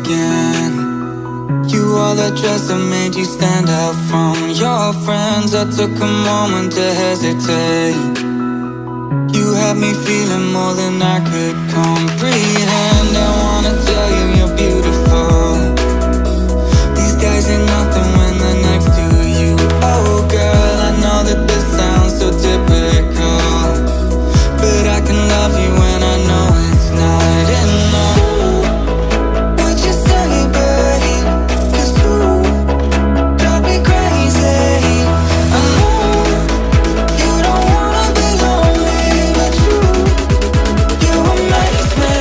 again. You wore that dress that made you stand out from your friends. I took a moment to hesitate. You had me feeling more than I could comprehend. I wanna tell you you're beautiful. These guys ain't nothing when they're next to you. Oh girl, I know that this sounds so typical, but I can love you when I know it's not enough. Would you say, babe? 'Cause you drive me crazy. I know you don't wanna be lonely, but you amaze me.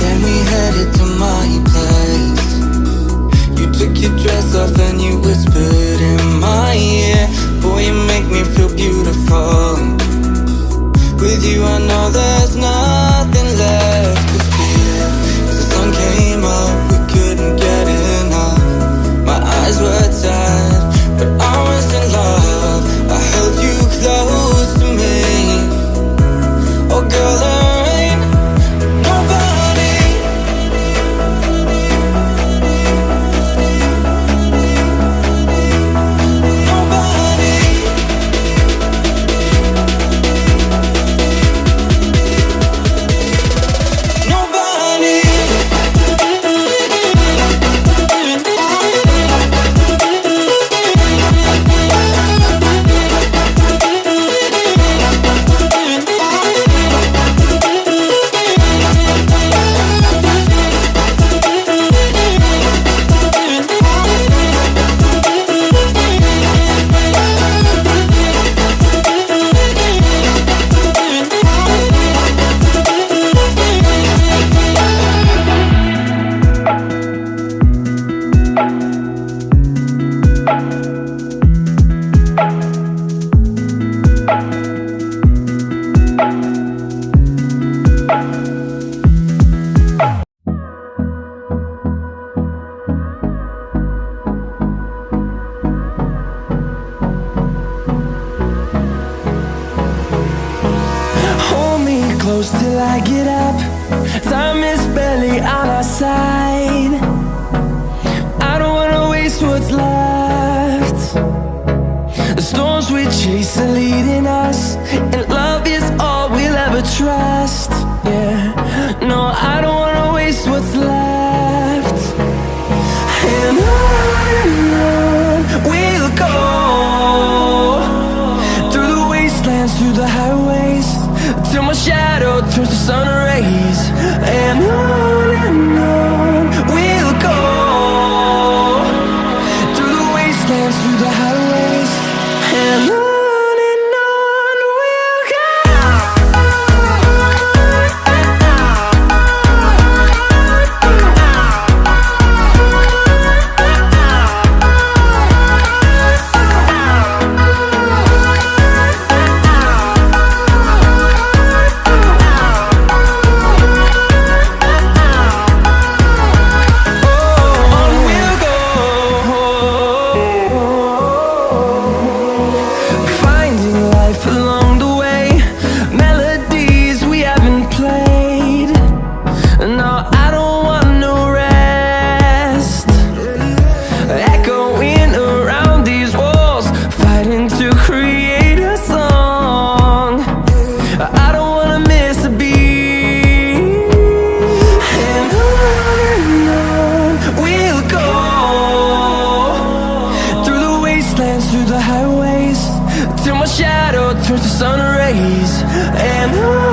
Then we headed to my place. You took your dress off and you whispered in my ear. Boy, you make me feel beautiful. With you I know there's nothing left to fear. As the sun came up, we couldn't get enough. My eyes were tired, but I was in love. I held you close to me. Oh girl, there ain't nobody. Nobody. Nobody. Hold me close till I get up. Time is barely on our side. I don't wanna waste what's left. The storms we chase are leading us, and love is all we'll ever trust. Yeah, no, I don't wanna waste what's left. And on we'll go, through the wastelands, through the highways, till my shadow turns to sun rays. And on we'll go, through the wastelands, through the highways, and on we'll go. Through the highways, till my shadow turns to sun rays. And on